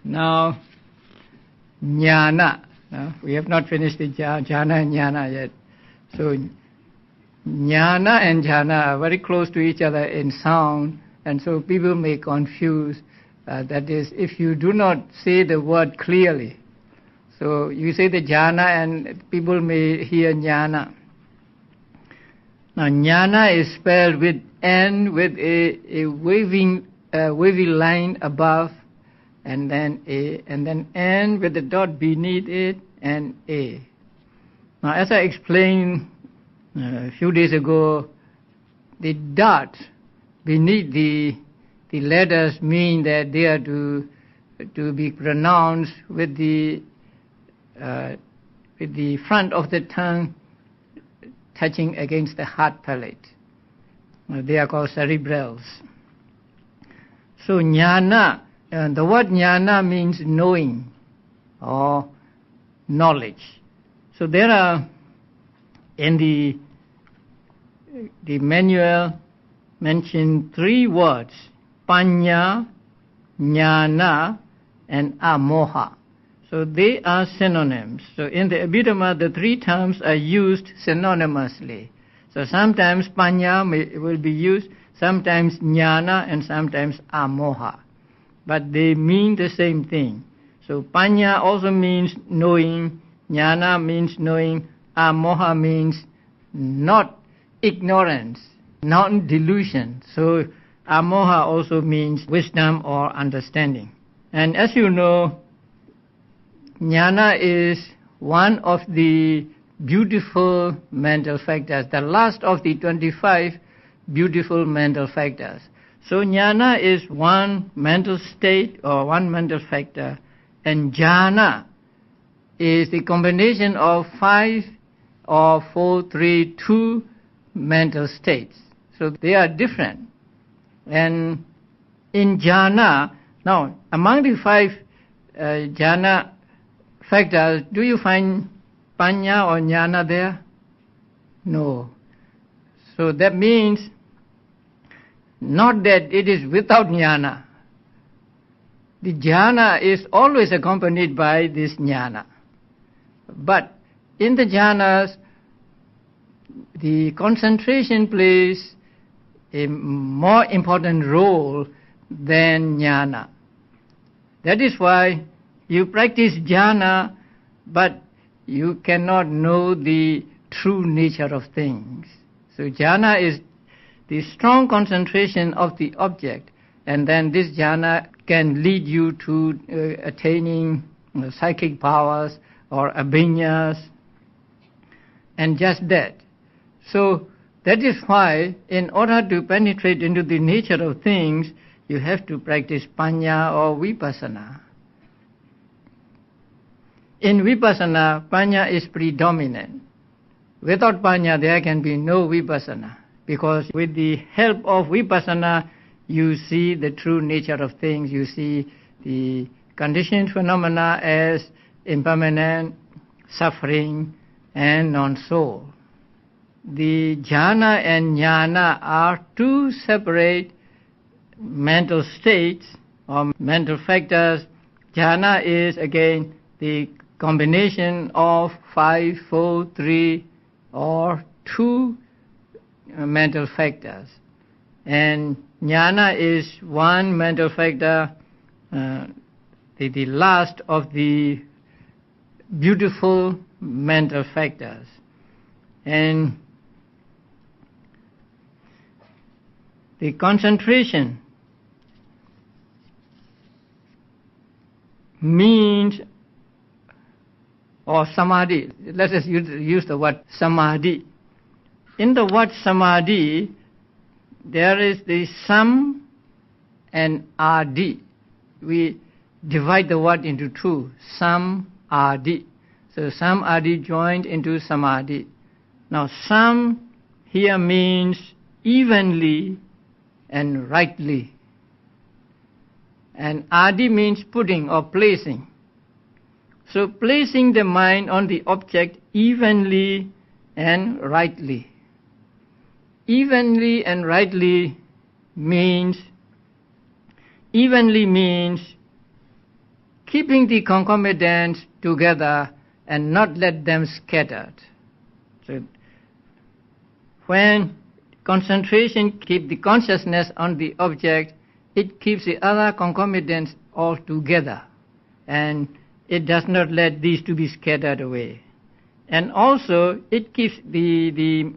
Now, Ñāṇa. We have not finished the Jhāna Ñāṇa yet. So, Ñāṇa and Jhāna are very close to each other in sound, and so people may confuse. That is, if you do not say the word clearly. So, you say the Jhāna and people may hear Ñāṇa. Now, Ñāṇa is spelled with N with a wavy line above, and then A, and then N with the dot beneath it, and A. Now, as I explained a few days ago, the dot beneath the letters mean that they are to be pronounced with the front of the tongue touching against the heart palate. They are called cerebrals. So Ñāṇa, the word Ñāṇa means knowing or knowledge. So there are in the manual mentioned 3 words: Paññā, Ñāṇa, and Amoha. So they are synonyms. So in the Abhidhamma, the 3 terms are used synonymously. So sometimes Paññā will be used, sometimes Ñāṇa, and sometimes Amoha. But they mean the same thing. So Paññā also means knowing, Ñāṇa means knowing, Amoha means not ignorance, not delusion. So Amoha also means wisdom or understanding. And as you know, Ñāṇa is one of the beautiful mental factors, the last of the 25 beautiful mental factors. So Ñāṇa is one mental state or one mental factor, and Jhāna is the combination of 5 or 4, 3, 2 mental states. So they are different. And in Jhāna, now among the 5 Jhāna factors, do you find Paññā or Ñāṇa there? No. So that means not that it is without Ñāṇa. The Jhāna is always accompanied by this Ñāṇa. But in the Jhanas, the concentration plays a more important role than Ñāṇa. That is why you practice Jhāna, but you cannot know the true nature of things. So Jhāna is the strong concentration of the object, and then this Jhāna can lead you to attaining psychic powers or abhiññas, and just that. So that is why, in order to penetrate into the nature of things, you have to practice Paññā or Vipassana. In Vipassana, Paññā is predominant. Without Paññā, there can be no Vipassana, because with the help of Vipassana, you see the true nature of things. You see the conditioned phenomena as impermanent, suffering, and non-soul. The Jhāna and Ñāṇa are 2 separate mental states or mental factors. Jhāna is again the combination of 5, 4, 3, or 2 mental factors. And Ñāṇa is one mental factor, the last of the beautiful mental factors. And the concentration means, or samadhi, let us use the word samadhi. In the word samadhi, there is the sam and adi. We divide the word into 2, sam, adi. So sam, adi joined into samadhi. Now sam here means evenly and rightly. And adi means putting or placing. So placing the mind on the object evenly and rightly. Evenly and rightly means keeping the concomitants together and not let them scattered. So when concentration keeps the consciousness on the object, it keeps the other concomitants all together, and it does not let these to be scattered away. And also it keeps the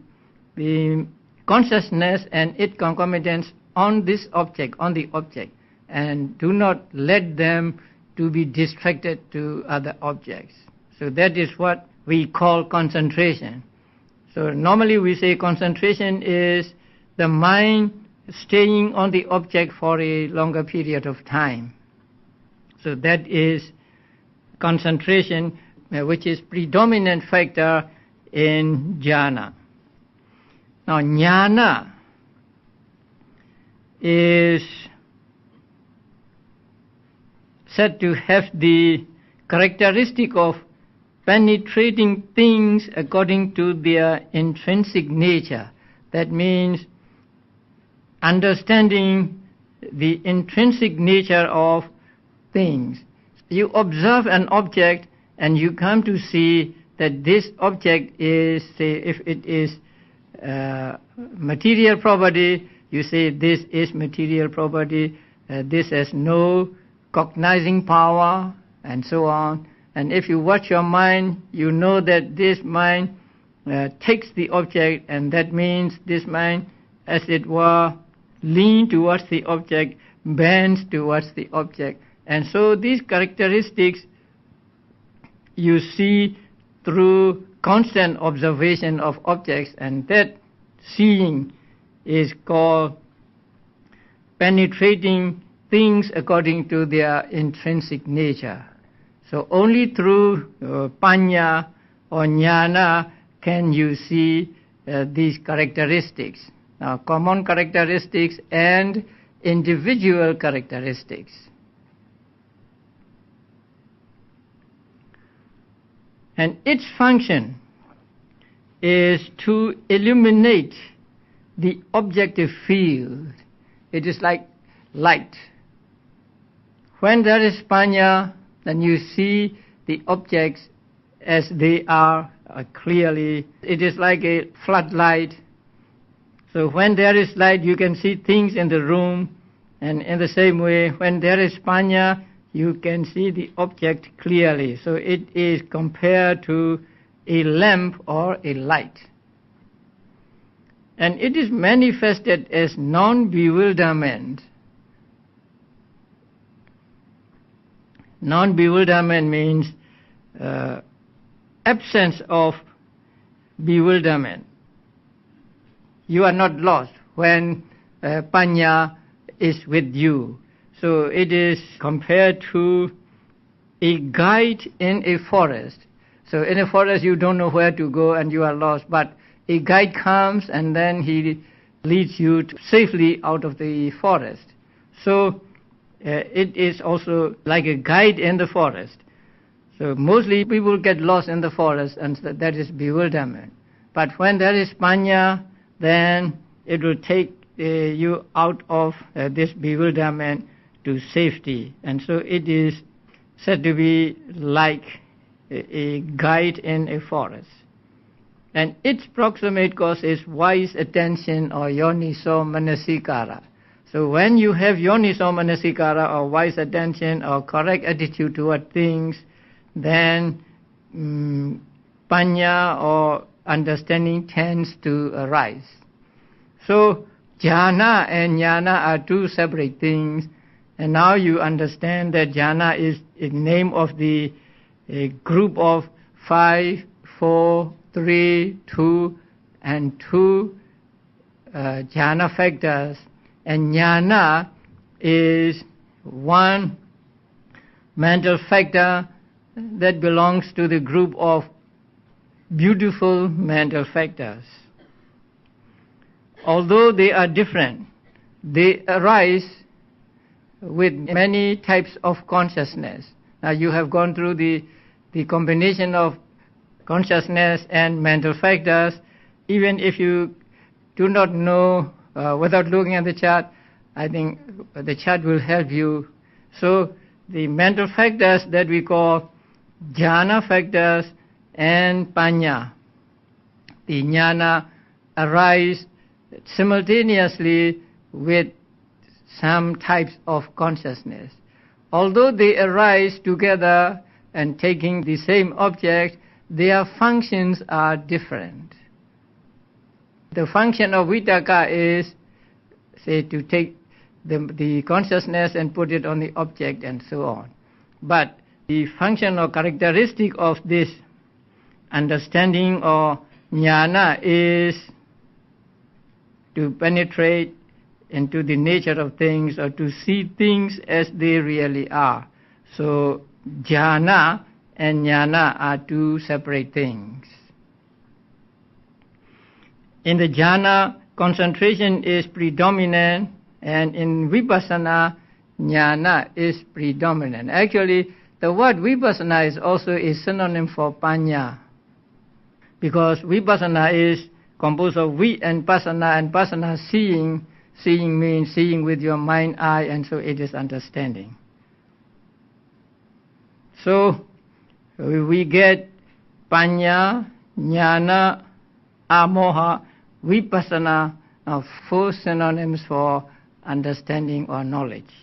consciousness and its concomitants on this object, on the object, and do not let them to be distracted to other objects. So that is what we call concentration. So normally we say concentration is the mind staying on the object for a longer period of time. So that is concentration, which is predominant factor in jhana. Now jnana is said to have the characteristic of penetrating things according to their intrinsic nature. That means understanding the intrinsic nature of things. You observe an object and you come to see that this object is, say, if it is material property, you say this is material property, this has no cognizing power, and so on. And if you watch your mind, you know that this mind takes the object, and that means this mind, as it were, leans towards the object, bends towards the object. And so these characteristics you see through constant observation of objects, and that seeing is called penetrating things according to their intrinsic nature. So only through panya or jnana can you see these characteristics. Now, common characteristics and individual characteristics. And its function is to illuminate the objective field. It is like light. When there is panya, then you see the objects as they are clearly. It is like a floodlight. So when there is light, you can see things in the room, and in the same way, when there is panya, you can see the object clearly. So it is compared to a lamp or a light. And it is manifested as non-bewilderment. Non-bewilderment means absence of bewilderment. You are not lost when panya is with you. So it is compared to a guide in a forest. So in a forest you don't know where to go and you are lost, but a guide comes and then he leads you safely out of the forest. So it is also like a guide in the forest. So mostly people get lost in the forest, and that is bewilderment. But when there is panya, then it will take you out of this bewilderment to safety. And so it is said to be like a guide in a forest. And its proximate cause is wise attention or yoniso manasikara. So when you have yoniso manasikara or wise attention or correct attitude toward things, then panya or understanding tends to arise. So jhana and jnana are two separate things, and now you understand that jhana is a name of the group of 5, 4, 3, 2, and 2 jhana factors, and jnana is one mental factor that belongs to the group of beautiful mental factors. Although they are different, they arise with many types of consciousness. Now you have gone through the combination of consciousness and mental factors. Even if you do not know without looking at the chart, I think the chart will help you. So the mental factors that we call jhana factors and panya. The jnana arise simultaneously with some types of consciousness. Although they arise together and taking the same object, their functions are different. The function of vitaka is, say, to take the consciousness and put it on the object and so on. But the function or characteristic of this understanding or jnana is to penetrate into the nature of things or to see things as they really are. So jhana and jnana are two separate things. In the jhana, concentration is predominant, and in vipassana, jnana is predominant. Actually, the word vipassana is also a synonym for panya, because vipassana is composed of vi and passana seeing. Seeing means seeing with your mind, eye, and so it is understanding. So we get panya, jnana, amoha, vipassana, now 4 synonyms for understanding or knowledge.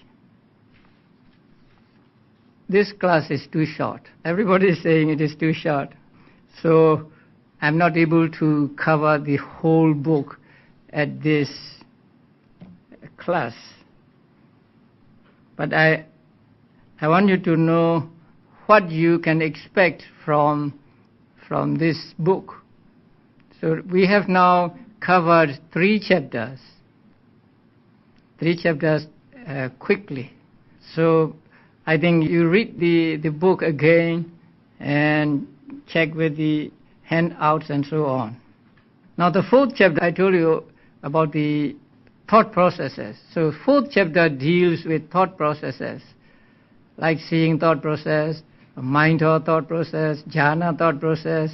This class is too short. Everybody is saying it is too short. So I'm not able to cover the whole book at this class. But I want you to know what you can expect from this book. So we have now covered 3 chapters. 3 chapters quickly. So I think you read the book again and check with the handouts and so on. Now the 4th chapter, I told you about the thought processes. So 4th chapter deals with thought processes, like seeing thought process, mind thought process, jhana thought process,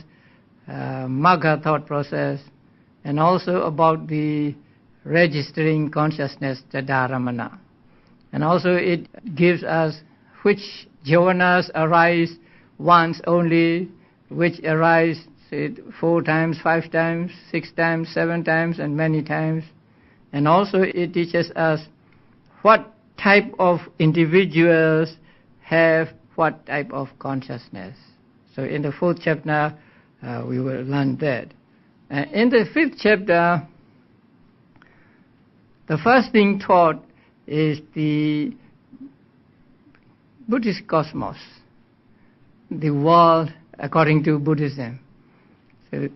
magga thought process, and also about the registering consciousness, tadaramana. And also it gives us which jhavanas arise once only, which arise, say, 4 times, 5 times, 6 times, 7 times, and many times. And also it teaches us what type of individuals have what type of consciousness. So in the 4th chapter, we will learn that. In the 5th chapter, the first thing taught is the Buddhist cosmos, the world according to Buddhism. So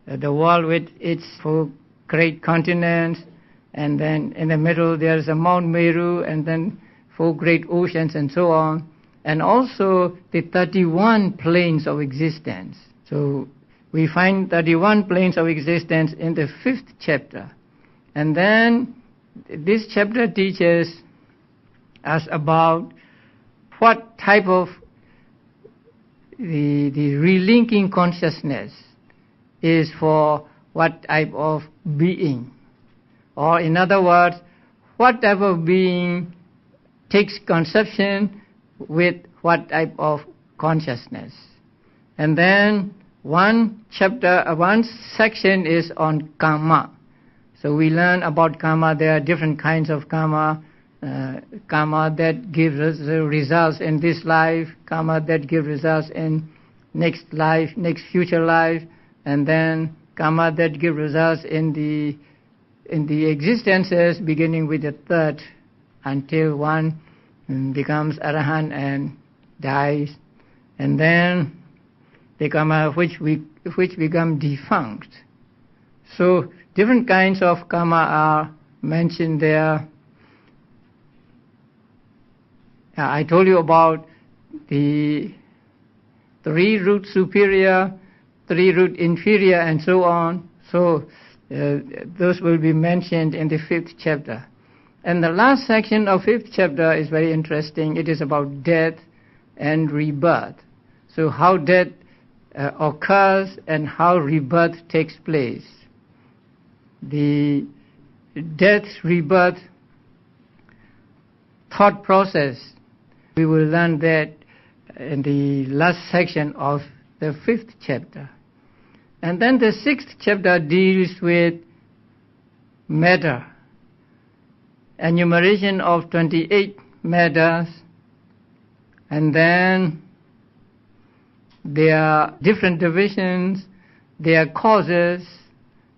the world with its 4 great continents, and then in the middle there is a Mount Meru, and then 4 great oceans and so on, and also the 31 planes of existence. So we find 31 planes of existence in the 5th chapter. And then this chapter teaches us about what type of the relinking consciousness is for what type of being. Or in other words, what type of being takes conception with what type of consciousness. And then one section is on karma. So we learn about karma. There are different kinds of karma. Karma that gives us results in this life, karma that gives results in next life, next future life, and then karma that gives results in the existences beginning with the 3rd until one becomes arahant and dies, and then the karma which become defunct. So different kinds of karma are mentioned there. I told you about the 3 root superior, 3 root inferior, and so on. So those will be mentioned in the 5th chapter. And the last section of 5th chapter is very interesting. It is about death and rebirth. So how death occurs and how rebirth takes place. The death, rebirth thought process We will learn that in the last section of the 5th chapter. And then the 6th chapter deals with matter, enumeration of 28 matters, and then their different divisions, their causes,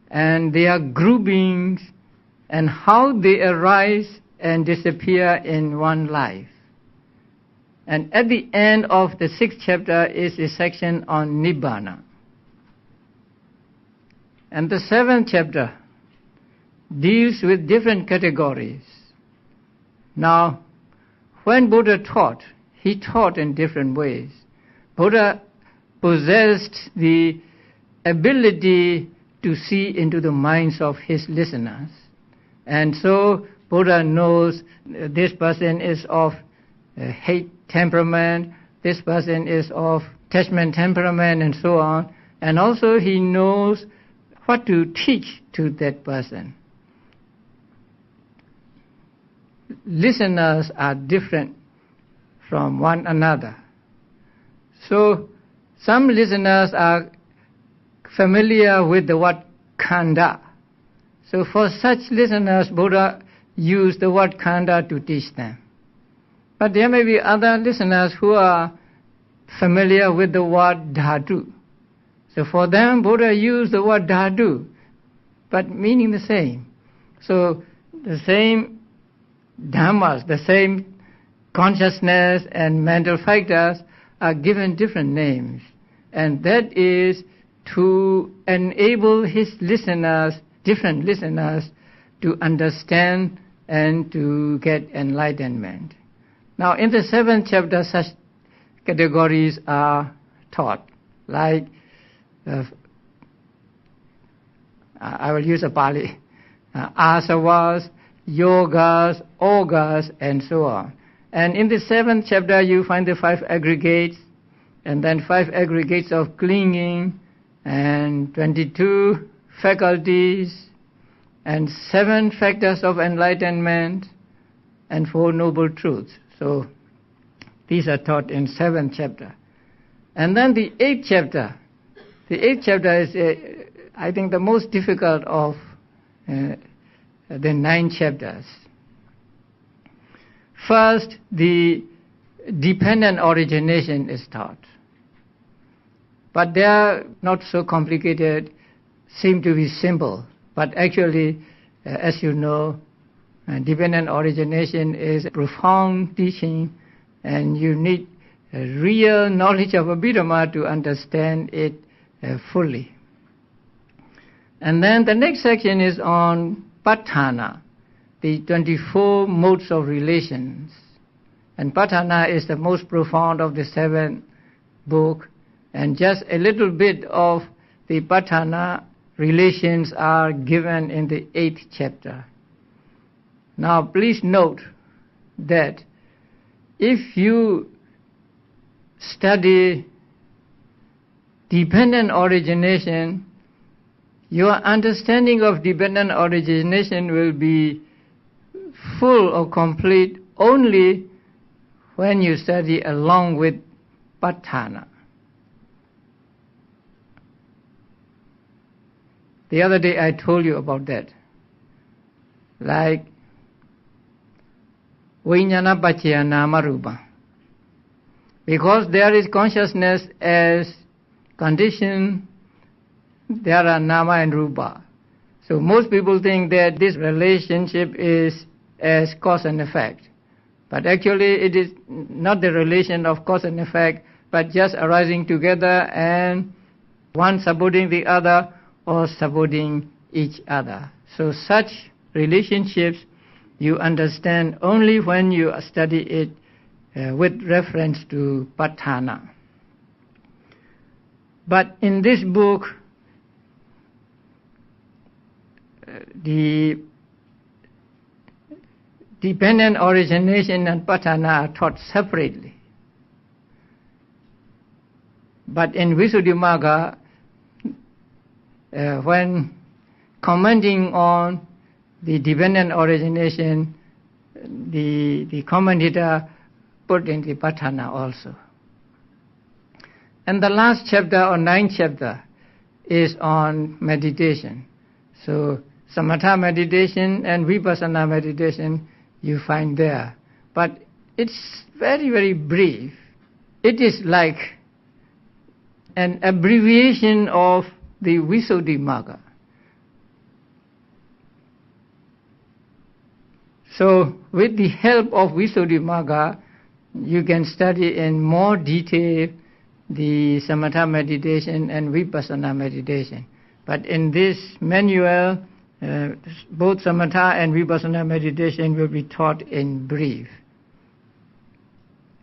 and their groupings, and how they arise and disappear in one life. And at the end of the 6th chapter is a section on Nibbana. And the 7th chapter deals with different categories. Now, when Buddha taught, he taught in different ways. Buddha possessed the ability to see into the minds of his listeners. And so Buddha knows this person is of hate temperament, this person is of attachment temperament, and so on. And also he knows what to teach to that person. Listeners are different from one another. So some listeners are familiar with the word khanda. So for such listeners, Buddha used the word khanda to teach them. But there may be other listeners who are familiar with the word dhatu. So for them, Buddha used the word dhatu, but meaning the same. So the same dhammas, the same consciousness and mental factors are given different names. And that is to enable his listeners, different listeners, to understand and to get enlightenment. Now in the 7th chapter, such categories are taught, like I will use a Pali, asavas, yogas, ogas, and so on. And in the 7th chapter you find the 5 aggregates, and then 5 aggregates of clinging, and 22 faculties, and 7 factors of enlightenment, and 4 noble truths. So these are taught in 7th chapter. And then the 8th chapter. The 8th chapter is, I think, the most difficult of the 9 chapters. First, the dependent origination is taught. But they are not so complicated, seem to be simple. But actually, as you know, dependent origination is a profound teaching, and you need a real knowledge of Abhidhamma to understand it fully. And then the next section is on Patthana, the 24 modes of relations. And Patthana is the most profound of the 7th book, and just a little bit of the Patthana relations are given in the 8th chapter. Now please note that if you study dependent origination, your understanding of dependent origination will be full or complete only when you study along with Patthana. The other day I told you about that. Like Vijnana Paccaya Nama Rupa. Because there is consciousness as condition, there are Nama and Rupa. So most people think that this relationship is as cause and effect. But actually it is not the relation of cause and effect, but just arising together and one supporting the other or supporting each other. So such relationships you understand only when you study it with reference to Patthana. But in this book, the dependent origination and Patthana are taught separately. But in Visuddhimagga, when commenting on the dependent origination, the commentator put in the Patthana also. And the last chapter or 9th chapter is on meditation. So samatha meditation and vipassana meditation you find there. But it's very, very brief. It is like an abbreviation of the Visuddhimagga. So with the help of Visuddhimagga, you can study in more detail the samatha meditation and vipassana meditation. But in this manual, both samatha and vipassana meditation will be taught in brief.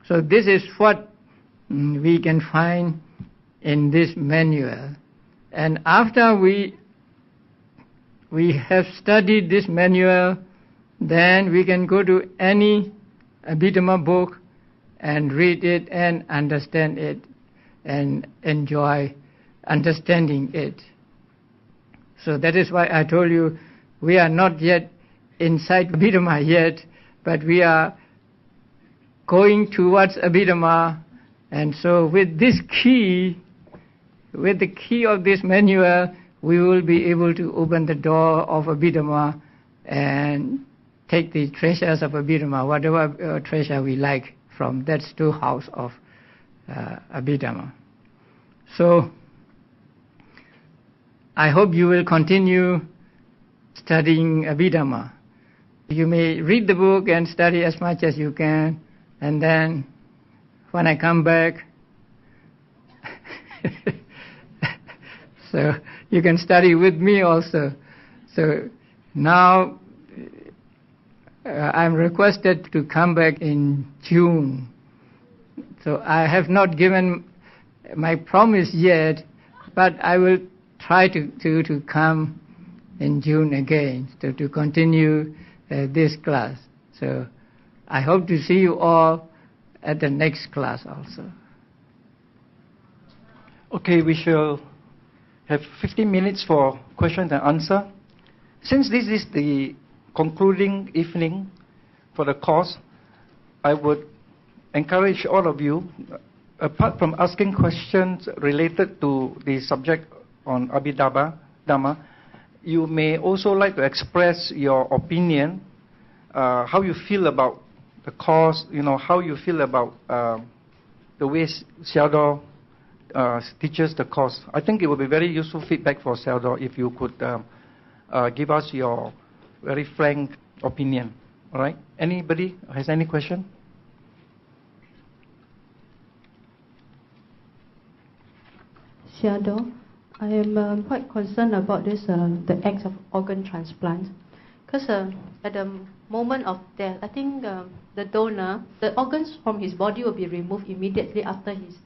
So this is what we can find in this manual. And after we have studied this manual, then we can go to any Abhidhamma book and read it and understand it and enjoy understanding it. So that is why I told you we are not yet inside Abhidhamma yet, but we are going towards Abhidhamma. And so with this key, with the key of this manual, we will be able to open the door of Abhidhamma and take the treasures of Abhidhamma, whatever treasure we like from that storehouse of Abhidhamma. So I hope you will continue studying Abhidhamma. You may read the book and study as much as you can, and then when I come back, so you can study with me also. So now I'm requested to come back in June. So I have not given my promise yet, but I will try to come in June again to continue this class. So I hope to see you all at the next class also. Okay, we shall have 15 minutes for question and answer. Since this is the concluding evening for the course, I would encourage all of you, apart from asking questions related to the subject on Abhidhamma, you may also like to express your opinion, how you feel about the course, how you feel about the way Sayadaw teaches the course. I think it would be very useful feedback for Sayadaw if you could give us your very frank opinion. All right? Anybody has any question? Sayadaw, I am quite concerned about this, the act of organ transplant. Because at the moment of death, I think the donor, the organs from his body will be removed immediately after he's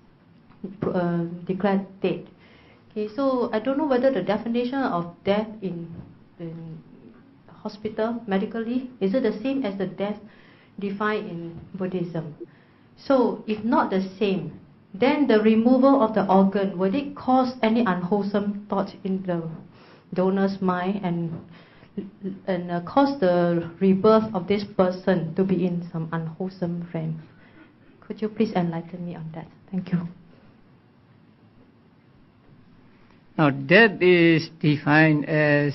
declared dead. Okay, so I don't know whether the definition of death in hospital, medically, is it the same as the death defined in Buddhism? So, if not the same, then the removal of the organ, will it cause any unwholesome thoughts in the donor's mind and cause the rebirth of this person to be in some unwholesome frame? Could you please enlighten me on that? Thank you. Now, death is defined as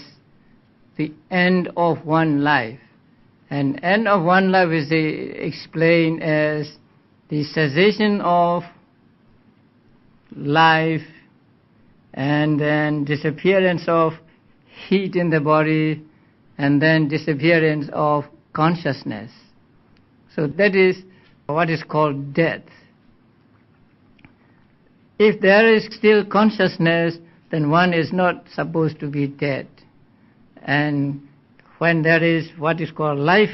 the end of one life. And end of one life is explained as the cessation of life and then disappearance of heat in the body and then disappearance of consciousness. So that is what is called death. If there is still consciousness, then one is not supposed to be dead. And when there is what is called life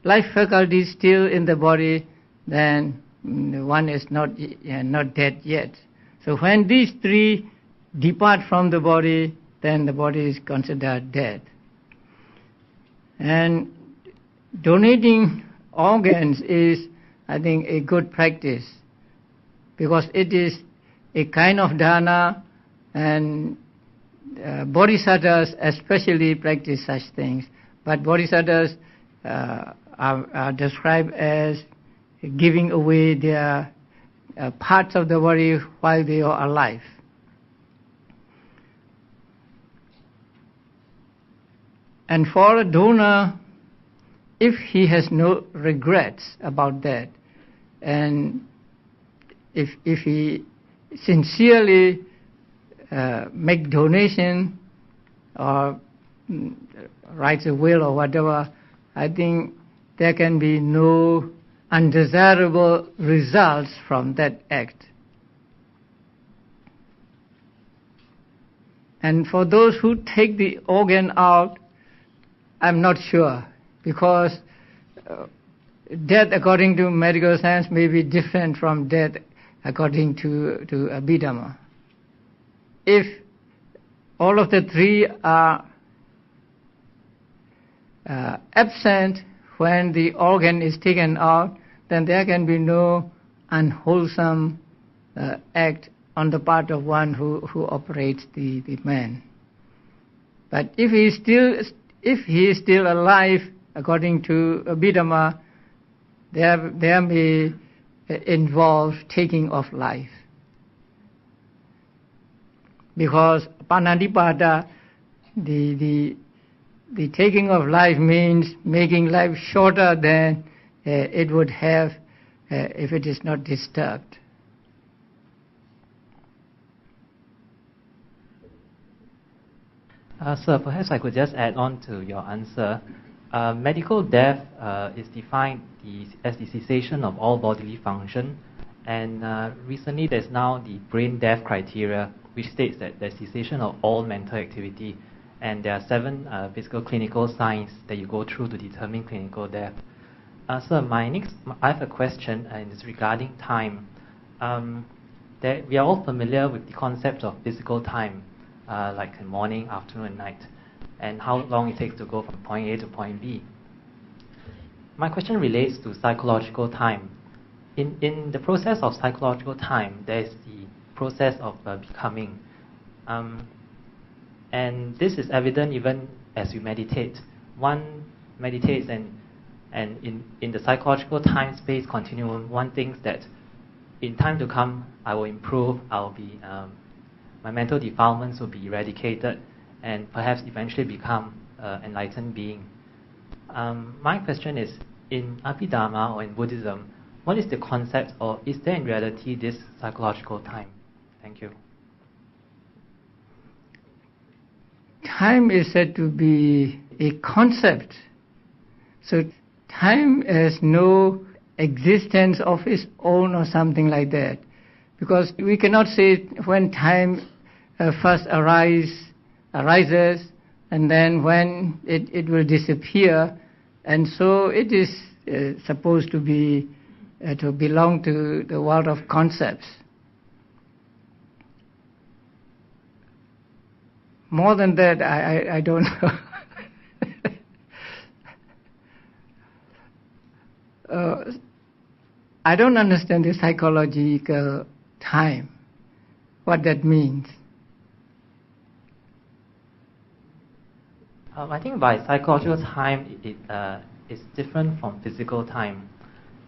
faculty still in the body, then one is not dead yet. So when these three depart from the body, then the body is considered dead. And donating organs is, I think, a good practice, because it is a kind of dana, and bodhisattvas especially practice such things. But bodhisattvas are described as giving away their parts of the body while they are alive. And for a donor, if he has no regrets about that, and if he sincerely make donation or writes a will or whatever, I think there can be no undesirable results from that act. And for those who take the organ out, I'm not sure, because death according to medical science may be different from death according to Abhidhamma. If all of the three are absent when the organ is taken out, then there can be no unwholesome act on the part of one who operates the man. But if he is still alive, according to Abhidhamma, there may involve taking of life. Because panadipada, the taking of life means making life shorter than it would have if it is not disturbed. Sir, perhaps I could just add on to your answer. Medical death is defined as the cessation of all bodily function, and recently there's now the brain death criteria, which states that there's cessation of all mental activity, and there are 7 physical clinical signs that you go through to determine clinical death. Sir, I have a question, and it's regarding time. That we are all familiar with the concept of physical time, like in morning, afternoon, and night, and how long it takes to go from point A to point B. My question relates to psychological time. In the process of psychological time, there is the process of becoming. And this is evident even as we meditate. One meditates and in the psychological time space continuum, one thinks that in time to come, I will improve, my mental defilements will be eradicated, and perhaps eventually become an enlightened being. My question is, in Abhidhamma or in Buddhism, what is the concept, or is there in reality this psychological time? Thank you. Time is said to be a concept. So time has no existence of its own or something like that. Because we cannot say when time first arises and then when it will disappear, and so it is supposed to be to belong to the world of concepts. More than that, I don't know. I don't understand the psychological time, what that means. I think by psychological time, it's different from physical time.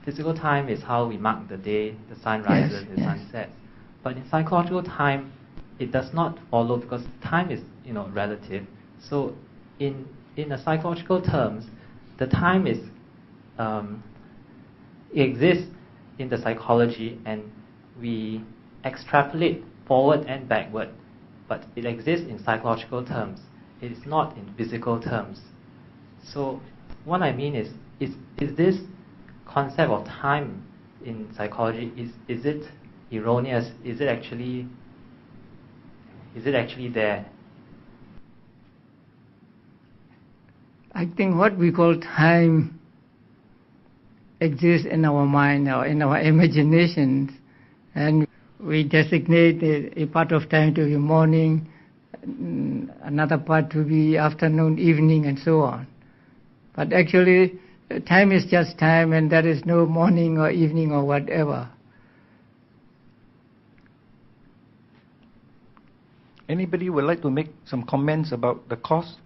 Physical time is how we mark the day, the sun rises, the sun sets. But in psychological time, it does not follow, because time is relative. So in a psychological terms, the time is it exists in the psychology, and we extrapolate forward and backward, but it exists in psychological terms. It is not in physical terms. So what I mean is this concept of time in psychology, is it erroneous? Is it actually there? I think what we call time exists in our mind or in our imaginations, and we designate a part of time to be morning, another part to be afternoon, evening, and so on. But actually, time is just time, and there is no morning or evening or whatever. Anybody would like to make some comments about the cause?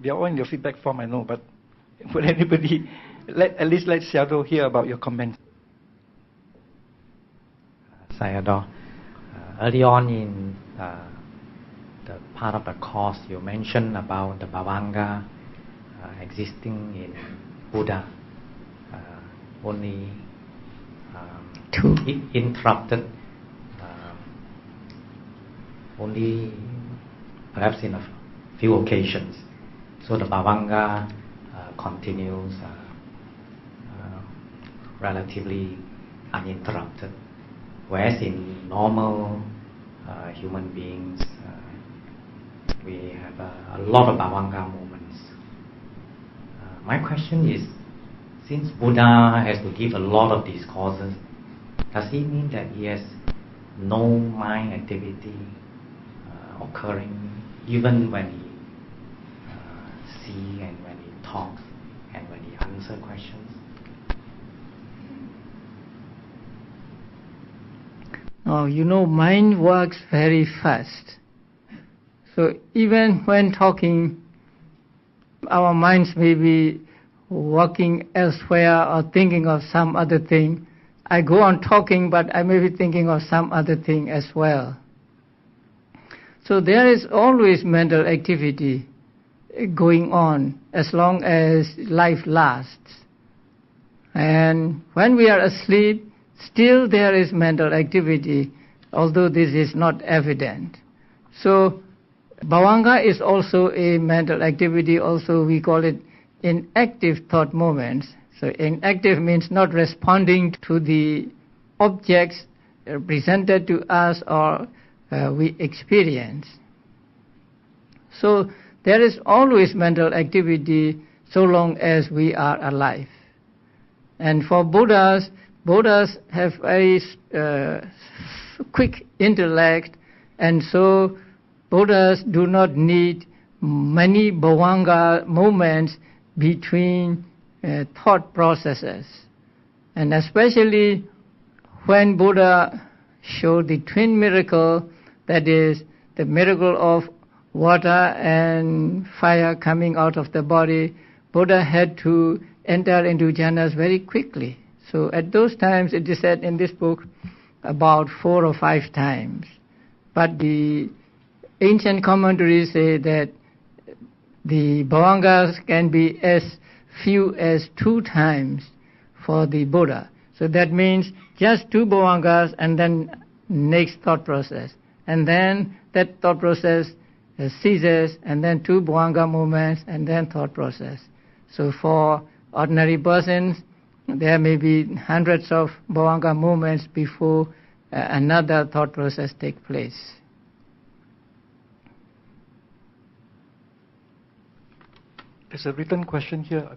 They are all in your feedback form, I know, but would anybody, at least let Sayadaw hear about your comments. Sayadaw, early on in the part of the course, you mentioned about the bhavanga existing in Buddha, only interrupted only perhaps in a few occasions. So the bhavanga continues relatively uninterrupted. Whereas in normal human beings, we have a lot of bhavanga moments. My question is, since Buddha has to give a lot of discourses, does it mean that he has no mind activity occurring even when he sees and when he talks and when he answers questions? Oh, mind works very fast. So even when talking, our minds may be working elsewhere or thinking of some other thing. I go on talking, but I may be thinking of some other thing as well. So there is always mental activity going on as long as life lasts. And when we are asleep, still there is mental activity, although this is not evident. So bhavanga is also a mental activity. Also we call it inactive thought moments. So inactive means not responding to the objects presented to us or we experience. So there is always mental activity so long as we are alive. And for Buddhas have very quick intellect, and so Buddhas do not need many bhavanga moments between thought processes. And especially when Buddha showed the twin miracle, that is the miracle of water and fire coming out of the body, Buddha had to enter into jhanas very quickly. So at those times, it is said in this book, about 4 or 5 times. But the ancient commentaries say that the bhavangas can be as few as 2 times for the Buddha. So that means just 2 bhavangas and then next thought process. And then that thought process ceases, and then 2 bhavanga moments, and then thought process. So for ordinary persons, there may be hundreds of bhavanga moments before another thought process takes place. There's a written question here.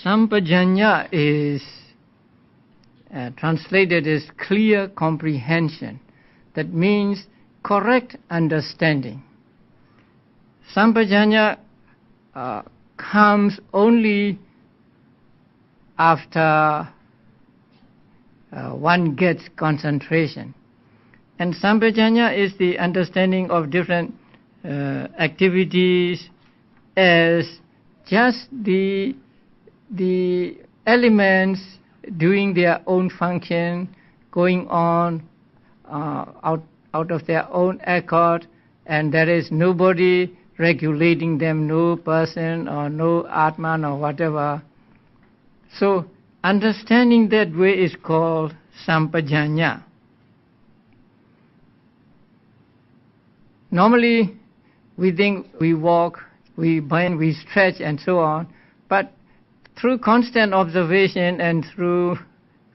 Sampajanya is translated as clear comprehension. That means correct understanding. Sampajanya comes only after one gets concentration. And sampajanya is the understanding of different activities as just the elements doing their own function, going on out of their own accord, and there is nobody regulating them, no person or no Atman or whatever. So understanding that way is called sampajanya. Normally we think we walk, we bend, we stretch and so on, but through constant observation and through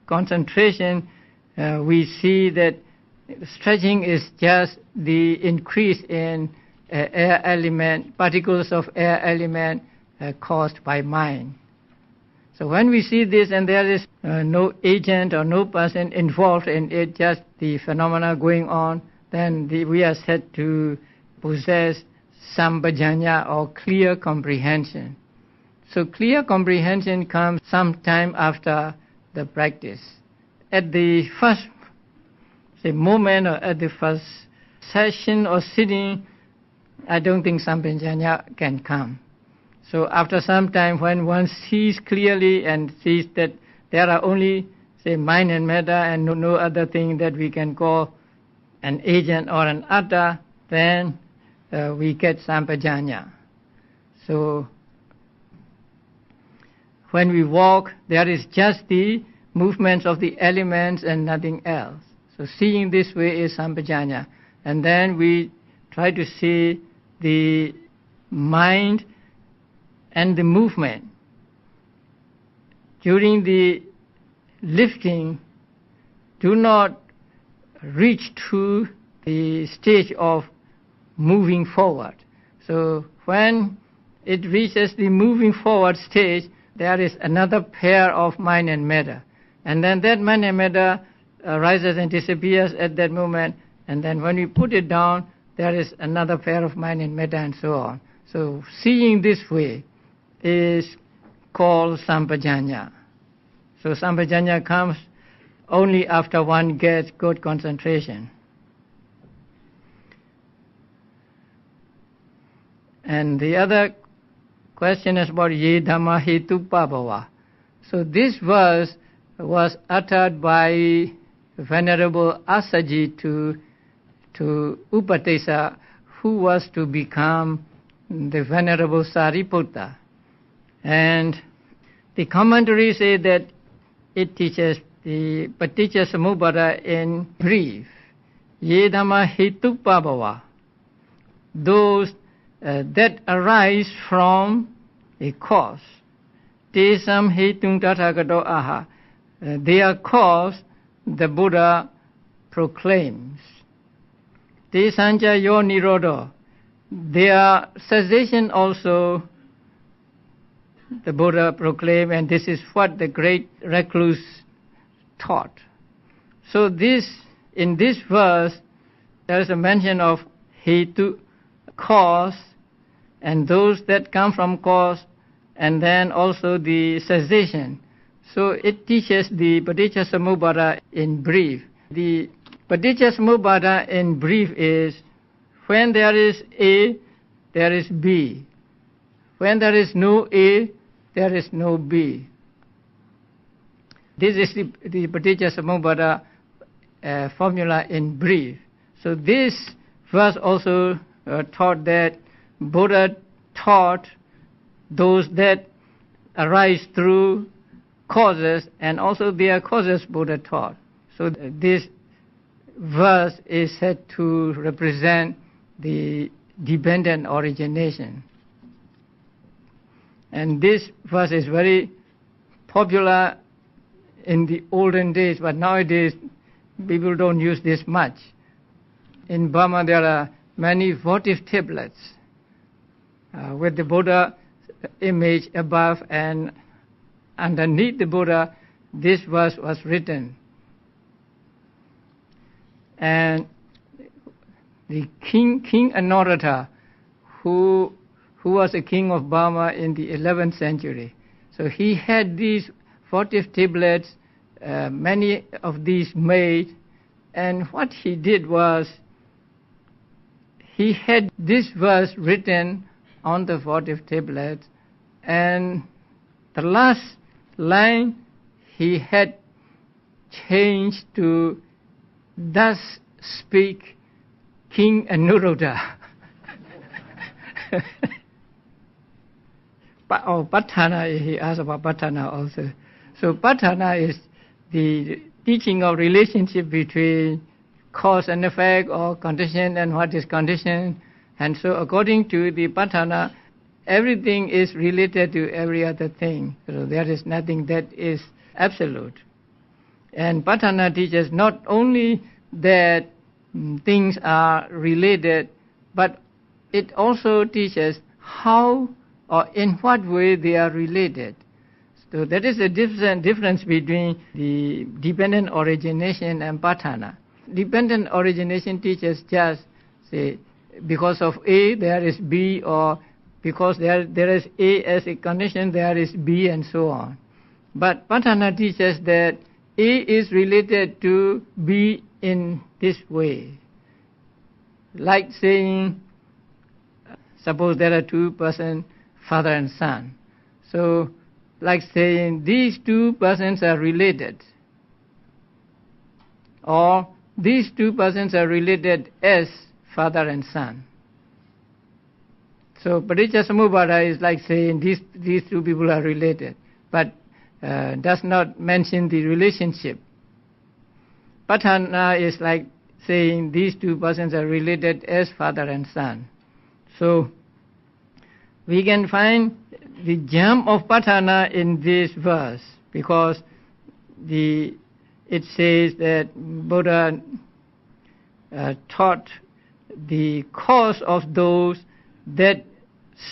concentration, we see that stretching is just the increase in air element, particles of air element caused by mind. So when we see this and there is no agent or no person involved in it, just the phenomena going on, then we are said to possess sampajanya or clear comprehension. So clear comprehension comes sometime after the practice. At the first moment or at the first session or sitting, I don't think sampajanya can come. So after some time, when one sees clearly and sees that there are only, say, mind and matter and no other thing that we can call an agent or an atta, then we get sampajanya. So when we walk, there is just the movements of the elements and nothing else. So seeing this way is sampajanya. And then we try to see the mind and the movement. During the lifting, do not reach to the stage of moving forward. So when it reaches the moving forward stage, there is another pair of mind and matter. And then that mind and matter rises and disappears at that moment. And then when we put it down, there is another pair of mind and matter and so on. So seeing this way is called sampajanya. So sampajanya comes only after one gets good concentration. And the other question is about ye dhamma hetu pabhava. So this verse was uttered by Venerable Asaji to Upatesa, who was to become the Venerable Sariputta. And the commentaries say that it teaches the Paticca Samuppada in brief. Ye dhamma hetu pabhava. Those that arise from a cause. Tesam hetung tathagato aha. Their cause the Buddha proclaims. Tesanja yo nirodho. Their cessation also the Buddha proclaimed, and this is what the great recluse taught. So in this verse, there is a mention of hetu, cause, and those that come from cause, and then also the cessation. So it teaches the Paticca Samuppada in brief. The Paticca Samuppada in brief is, when there is A, there is B. When there is no A, there is no B. This is the Paticca Samuppada formula in brief. So this verse also taught that Buddha taught those that arise through causes, and also their causes Buddha taught. So this verse is said to represent the dependent origination. And this verse is very popular in the olden days, but nowadays people don't use this much. In Burma there are many votive tablets with the Buddha image above, and underneath the Buddha this verse was written. And the King Anuruddha, who was a king of Burma in the 11th century, so he had these votive tablets, many of these made, and what he did was he had this verse written on the votive tablet, and the last line he had changed to, "Thus speak King Anuruddha." Patthana, he asked about Patthana also. So Patthana is the teaching of relationship between cause and effect, or condition and what is condition. And so according to the Patthana, everything is related to every other thing. So there is nothing that is absolute. And Patthana teaches not only that things are related, but it also teaches how or in what way they are related. So that is the difference between the dependent origination and Patthana. Dependent origination teaches just, say, because of A there is B, or because there is A as a condition there is B, and so on. But Patthana teaches that A is related to B in this way. Like saying suppose there are two persons, father and son. So, like saying these two persons are related, or these two persons are related as father and son. So, Paticcasamuppada is like saying these two people are related, but does not mention the relationship. Patthana is like saying these two persons are related as father and son. So, we can find the gem of Patthana in this verse, because it says that Buddha taught the cause of those that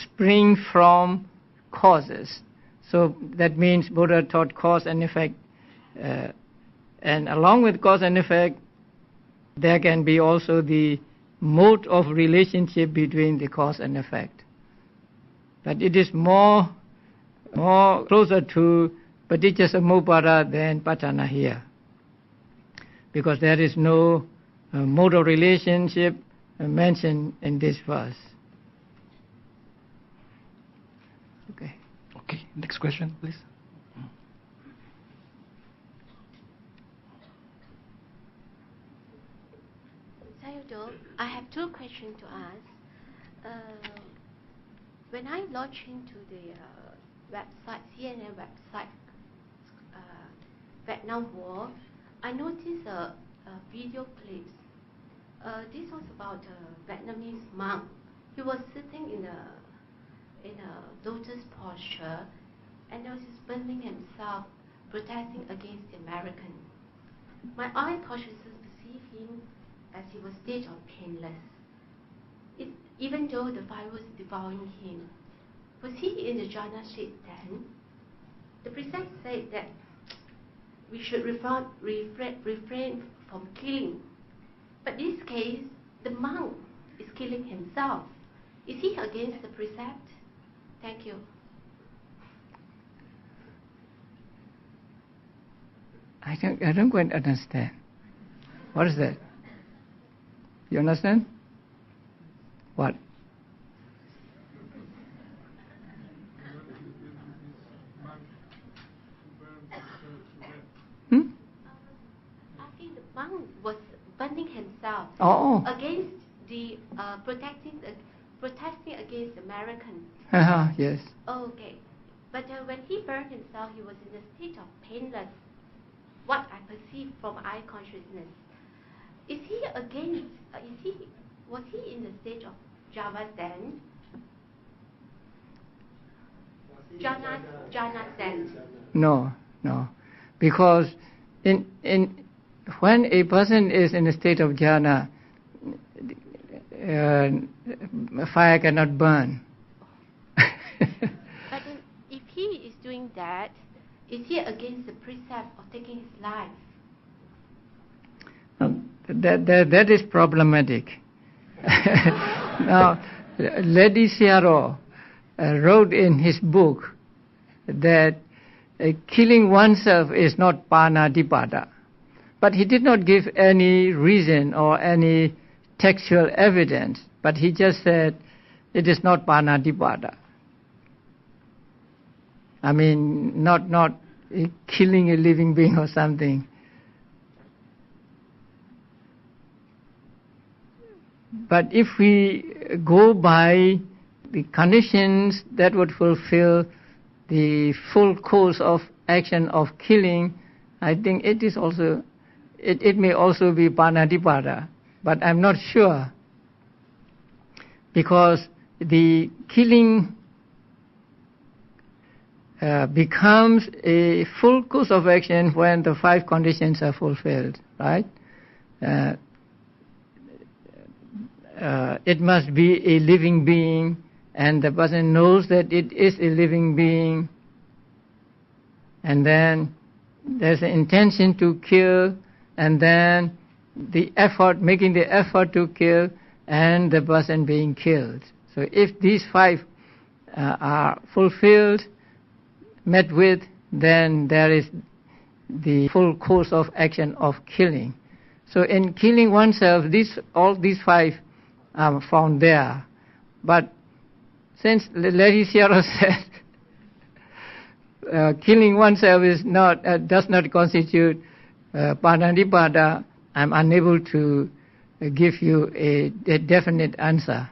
spring from causes. So that means Buddha taught cause and effect, and along with cause and effect, there can be also the mode of relationship between the cause and effect. But it is more closer to Paticcasamuppada than Patthana here, because there is no mode of relationship mentioned in this verse. Okay. Okay, next question, please. Sayadaw, I have two questions to ask. When I log into the website, CNN website, Vietnam War, I noticed a video clip. This was about a Vietnamese monk. He was sitting in a lotus posture, and he was bending himself, protesting against the Americans. My eye consciousness perceived him as he was dead or painless. Even though the fire was devouring him, was he in the jhana state then? The precept said that we should refrain from killing. But in this case, the monk is killing himself. Is he against the precept? Thank you. I don't quite understand. What is that? You understand? What? I think the monk was burning himself against the protesting against Americans. Yes. Okay, but when he burned himself, he was in a state of painless. What I perceive from eye consciousness. Is he against? Was he in the state of Java then? Jhana then? No. Because when a person is in a state of jhana, fire cannot burn. But if he is doing that, is he against the precept of taking his life? That is problematic. Now, Ledi Sayadaw wrote in his book that killing oneself is not panadipada. But he did not give any reason or any textual evidence, but he just said it is not panadipada. I mean, not killing a living being or something. But if we go by the conditions that would fulfill the full course of action of killing, I think it is also, it may also be panadipada, but I'm not sure, because the killing becomes a full course of action when the 5 conditions are fulfilled, right? It must be a living being, and the person knows that it is a living being, and then there's an intention to kill, and then the effort, making the effort to kill, and the person being killed. So if these 5 are fulfilled, met with, then there is the full course of action of killing. So in killing oneself, all these 5 are found there. But since Lady Sierra said killing oneself is not does not constitute Padanipada, I'm unable to give you a definite answer.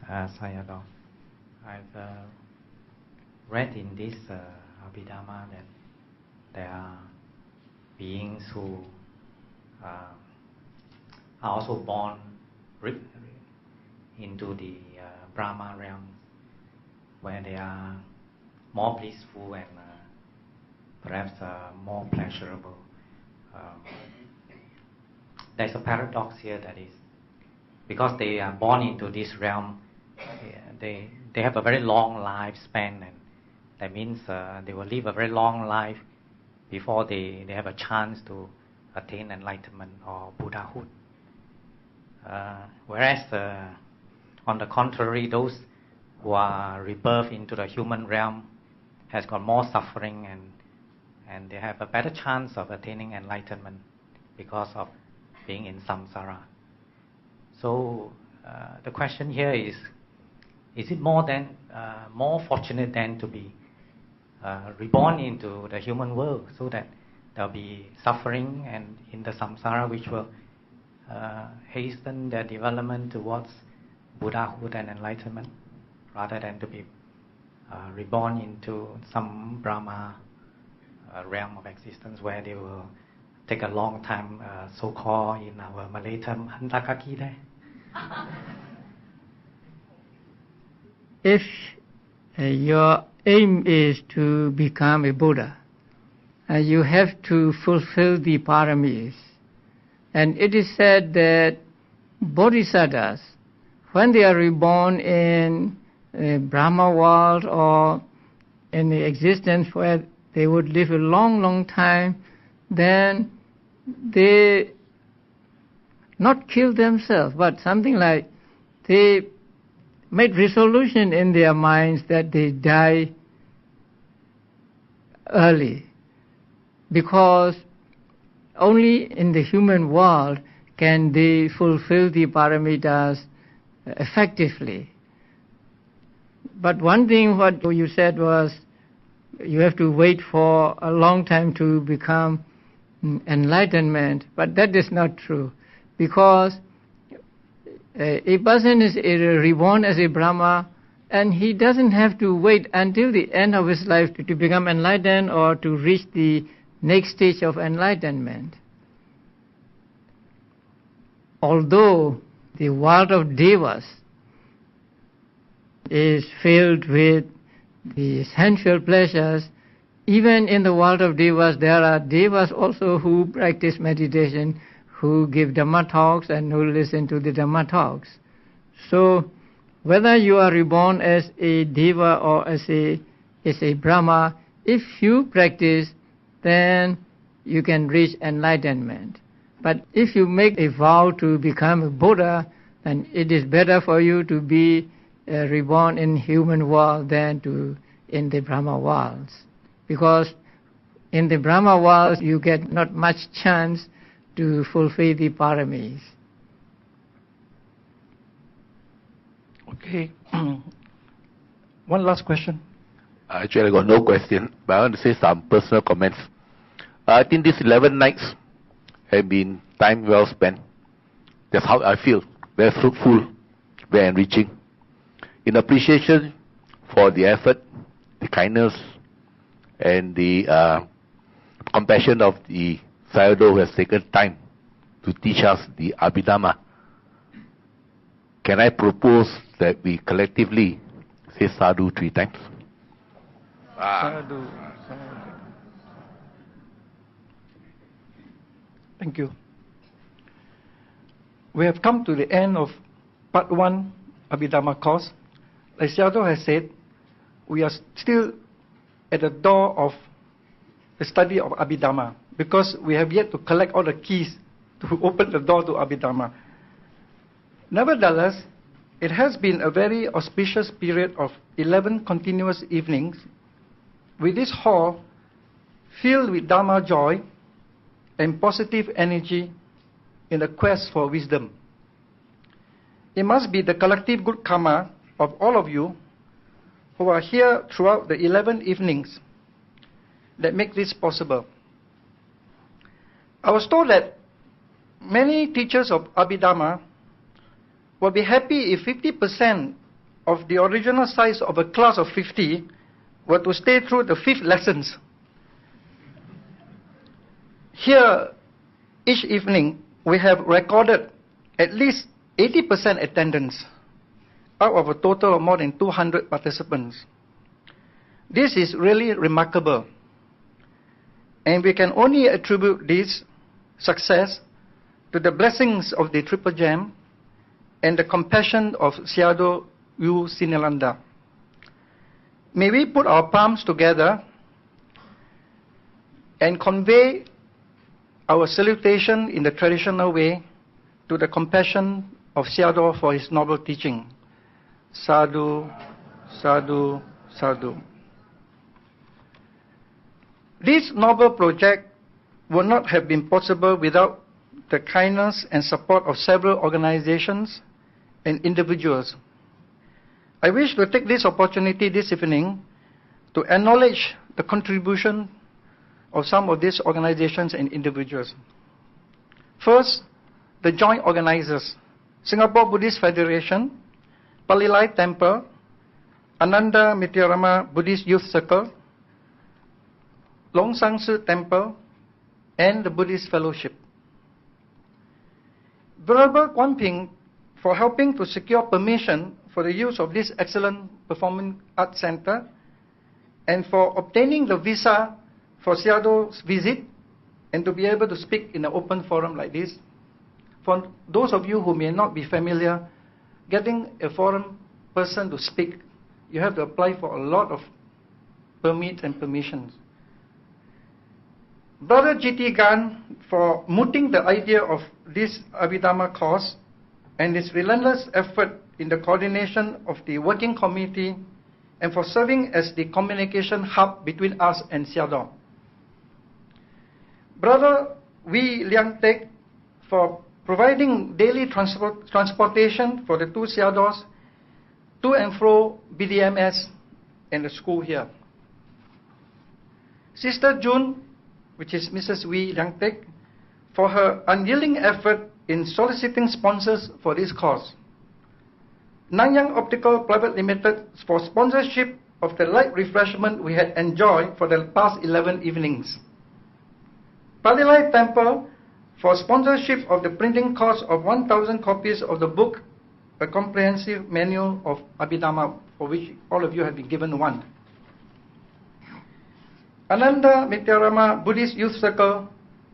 Sayadaw, I've read in this Abhidhamma that there are beings who are also born into the Brahma realm, where they are more blissful and perhaps more pleasurable. There's a paradox here, that is, because they are born into this realm, they have a very long lifespan, and that means they will live a very long life before they have a chance to attain enlightenment or Buddhahood. Whereas on the contrary, those who are rebirthed into the human realm has got more suffering, and they have a better chance of attaining enlightenment because of being in samsara. So the question here is it more fortunate than to be reborn into the human world, so that there will be suffering and in the samsara, which will hasten their development towards Buddhahood and enlightenment, rather than to be reborn into some Brahma realm of existence where they will take a long time, so-called in our Malay term, hantakaki there. If your aim is to become a Buddha, you have to fulfill the paramis. And it is said that bodhisattvas, when they are reborn in a Brahma world or in the existence where they would live a long, long time, then they not kill themselves, but something like they made resolution in their minds that they die early, because only in the human world can they fulfill the paramitas effectively. But one thing what you said was you have to wait for a long time to become enlightenment, but that is not true, because a person is reborn as a Brahma, and he doesn't have to wait until the end of his life to become enlightened or to reach the next stage of enlightenment. Although the world of devas is filled with the sensual pleasures, even in the world of devas there are devas also who practice meditation, who give Dhamma talks and who listen to the Dhamma talks. So whether you are reborn as a deva or as a Brahma, if you practice, then you can reach enlightenment. But if you make a vow to become a Buddha, then it is better for you to be reborn in human world than in the Brahma worlds. Because in the Brahma worlds you get not much chance to fulfill the paramis. Okay. One last question. Actually, I got no question, but I want to say some personal comments. I think these 11 nights have been time well spent. That's how I feel. Very fruitful, very enriching. In appreciation for the effort, the kindness, and the compassion of the Sayadaw who has taken time to teach us the Abhidhamma, can I propose that we collectively say sadhu 3 times? Sadhu. Thank you. We have come to the end of part 1 Abhidhamma course. As Sayadaw has said, we are still at the door of the study of Abhidhamma, because we have yet to collect all the keys to open the door to Abhidhamma. Nevertheless, it has been a very auspicious period of 11 continuous evenings, with this hall filled with Dhamma joy and positive energy in the quest for wisdom. It must be the collective good karma of all of you who are here throughout the 11 evenings that make this possible. I was told that many teachers of Abhidhamma will be happy if 50% of the original size of a class of 50 were to stay through the 5 lessons. Here, each evening, we have recorded at least 80% attendance out of a total of more than 200 participants. This is really remarkable, and we can only attribute this success to the blessings of the Triple Gem and the compassion of Sayādaw U Sīlānanda. May we put our palms together and convey our salutation in the traditional way to the compassion of Sayadaw for his noble teaching. Sadhu, sadhu, sadhu. This noble project would not have been possible without the kindness and support of several organizations and individuals. I wish to take this opportunity this evening to acknowledge the contribution of some of these organizations and individuals. First, the joint organizers, Singapore Buddhist Federation, Palilai Temple, Ananda Mittirama Buddhist Youth Circle, Long Sang Su Temple, and the Buddhist Fellowship. Venerable Kuan Ping for helping to secure permission for the use of this excellent performing arts center, and for obtaining the visa for Sayadaw's visit and to be able to speak in an open forum like this. For those of you who may not be familiar, getting a foreign person to speak, you have to apply for a lot of permits and permissions. Brother G.T. Gan for mooting the idea of this Abhidhamma course and his relentless effort in the coordination of the working committee and for serving as the communication hub between us and Sayadaw. Brother Wee Liang Tek for providing daily transportation for the 2 Sayadaws to and fro BDMS and the school here. Sister June, which is Mrs. Wee Liang Tek, for her unyielding effort in soliciting sponsors for this cause. Nanyang Optical Private Limited for sponsorship of the light refreshment we had enjoyed for the past 11 evenings. Palilai Temple for sponsorship of the printing cost of 1,000 copies of the book, A Comprehensive Manual of Abhidhamma, for which all of you have been given one. Ananda Mittirama Buddhist Youth Circle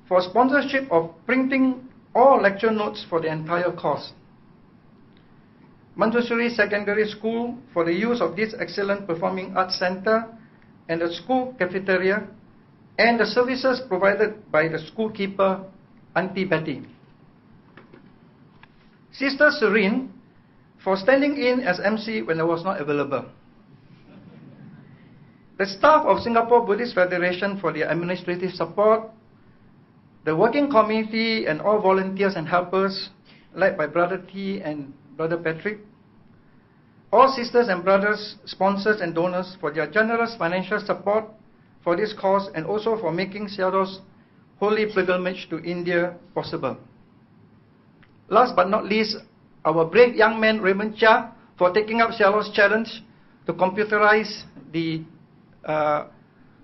for sponsorship of printing all lecture notes for the entire course. Manjusri Secondary School for the use of this excellent performing arts center and the school cafeteria and the services provided by the schoolkeeper, Auntie Betty. Sister Serene for standing in as MC when I was not available. The staff of Singapore Buddhist Federation for their administrative support, the working committee and all volunteers and helpers led by Brother T and Brother Patrick, all sisters and brothers, sponsors and donors for their generous financial support for this cause and also for making Sayadaw's holy pilgrimage to India possible. Last but not least, our brave young man Raymond Chia for taking up Sayadaw's challenge to computerize the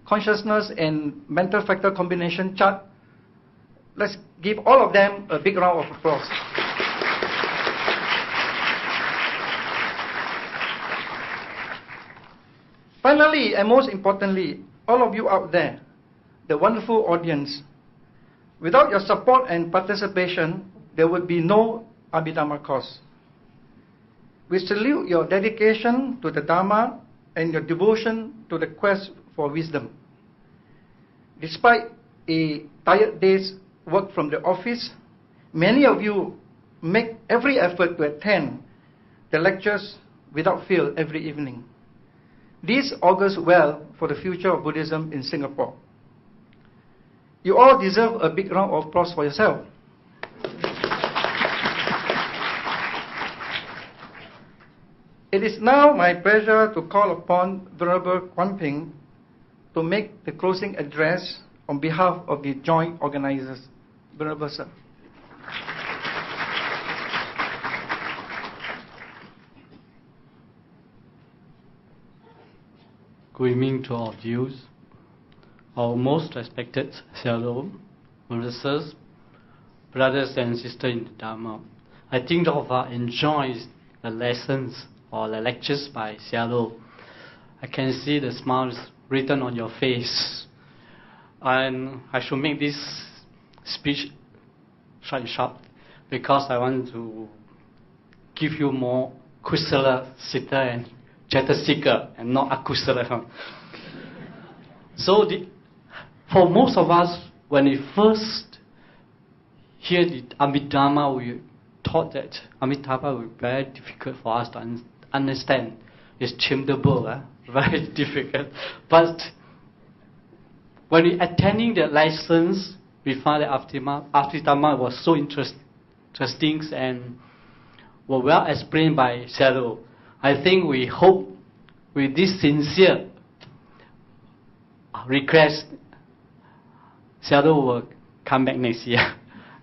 consciousness and mental factor combination chart. Let's give all of them a big round of applause. Finally, and most importantly, all of you out there, the wonderful audience, without your support and participation, there would be no Abhidhamma course. We salute your dedication to the Dharma and your devotion to the quest for wisdom. Despite a tired day's work from the office, many of you make every effort to attend the lectures without fail every evening. This augurs well for the future of Buddhism in Singapore. You all deserve a big round of applause for yourself. It is now my pleasure to call upon Venerable Quang to make the closing address on behalf of the joint organizers. Venerable Sir. Good evening to all of you, our most respected Sayādaw, ministers, brothers and sisters in the Dharma. I think all of us enjoy the lessons or the lectures by Sayādaw. I can see the smiles written on your face. And I should make this speech short and sharp because I want to give you more Kusala Siddha and Cetasika and not Akusala. So for most of us, when we first hear the Abhidharma, we thought that Amitabha would be very difficult for us to understand. It's changeable, very difficult. But when we attending the lessons, we found that Abhidharma was so interesting and were well explained by Sayādaw. I think we hope with this sincere request, Sayādaw will come back next year.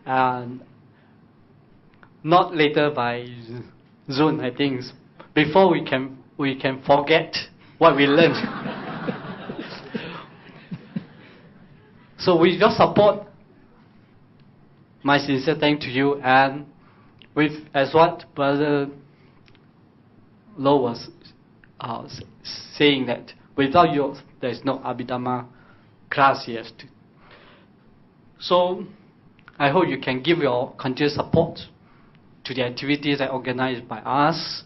And not later by June, I think, before we can forget what we learned. So with your support, my sincere thanks to you, and with as what Brother Lo was saying, that without you there is no Abhidharma class here. So I hope you can give your continued support to the activities that are organized by us.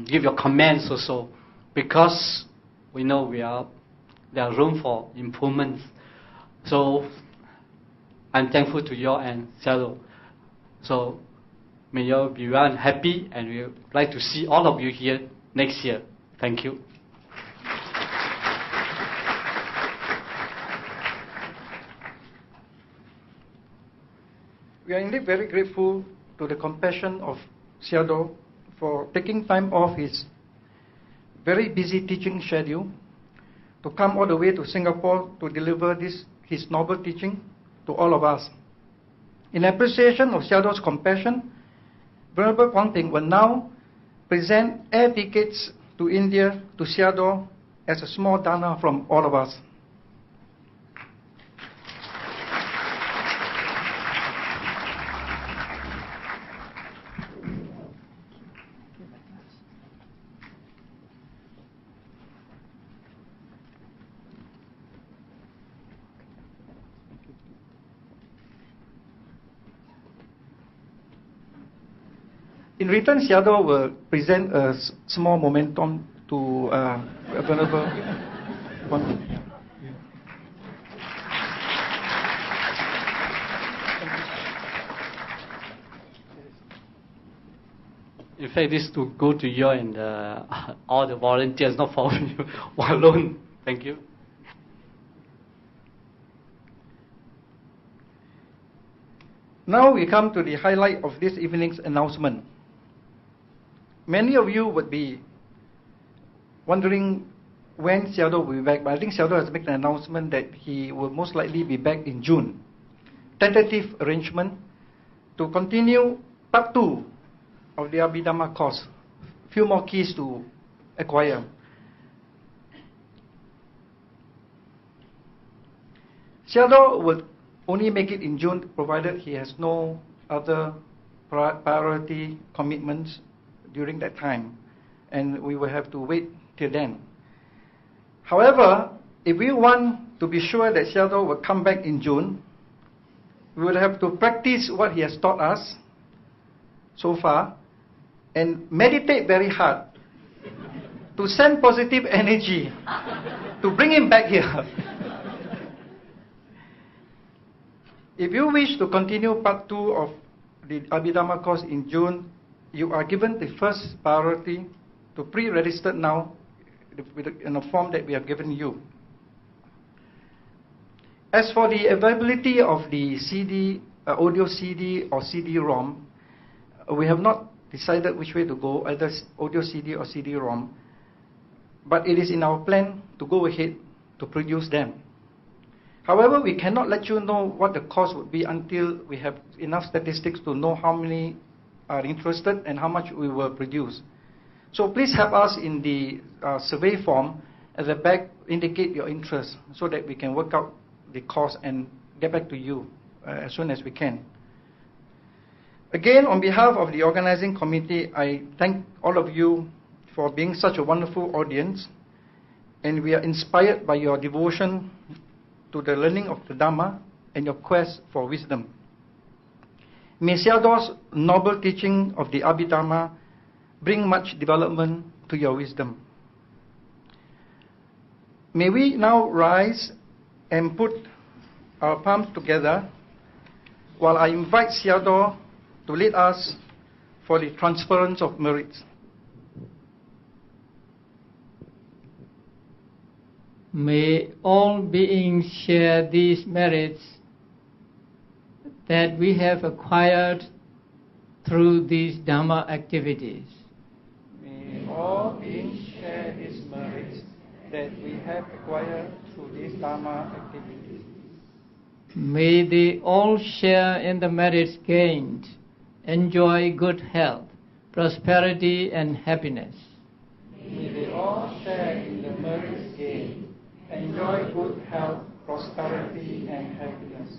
Give your comments also, because we know there are room for improvements. So I'm thankful to you and Sayādaw. So may you be well and happy, and we would like to see all of you here next year. Thank you. We are indeed very grateful to the compassion of Sayādaw for taking time off his very busy teaching schedule to come all the way to Singapore to deliver his noble teaching to all of us. In appreciation of Sayādaw's compassion, Venerable Quang will now present air tickets to India to Sayādaw as a small dana from all of us. In return, Sayādaw will present a small momentum to Venerable Quang. In fact, this to go to you and all the volunteers, not for you alone. Thank you. Now we come to the highlight of this evening's announcement. Many of you would be wondering when Sayādaw will be back, but I think Sayādaw has made an announcement that he will most likely be back in June. Tentative arrangement to continue part 2 of the Abhidharma course. Few more keys to acquire. Sayādaw will only make it in June provided he has no other priority commitments during that time, and we will have to wait till then. However, if we want to be sure that Sayādaw will come back in June, we will have to practice what he has taught us so far and meditate very hard to send positive energy to bring him back here. If you wish to continue part 2 of the Abhidharma course in June, you are given the first priority to pre-register now in a form that we have given you. As for the availability of the CD, audio CD or CD-ROM, we have not decided which way to go, either audio CD or CD-ROM. But it is in our plan to go ahead to produce them. However, we cannot let you know what the cost would be until we have enough statistics to know how many are interested and how much we will produce. So please help us in the survey form at the back, indicate your interest so that we can work out the cost and get back to you as soon as we can. Again, on behalf of the organizing committee, I thank all of you for being such a wonderful audience, and we are inspired by your devotion to the learning of the Dhamma and your quest for wisdom. May Sayadaw's noble teaching of the Abhidhamma bring much development to your wisdom. May we now rise and put our palms together while I invite Sayadaw to lead us for the transference of merits. May all beings share these merits that we have acquired through these Dhamma activities. May all beings share these merits that we have acquired through these Dhamma activities. May they all share in the merits gained, enjoy good health, prosperity and happiness. May they all share in the merits gained, enjoy good health, prosperity and happiness.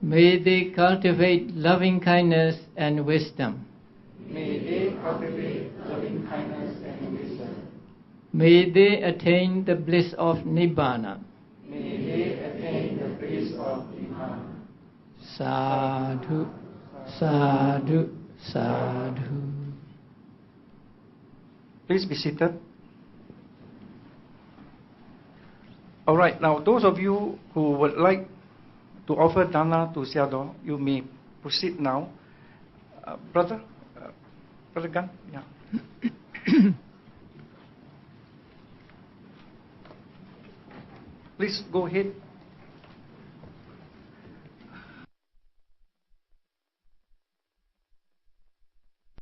May they cultivate loving kindness and wisdom. May they cultivate loving kindness and wisdom. May they attain the bliss of Nibbana. May they attain the bliss of Nibbana. Sadhu, sadhu, sadhu. Please be seated. All right, now those of you who would like to offer dana to Sayadaw, you may proceed now. Brother Gan, yeah. Please go ahead.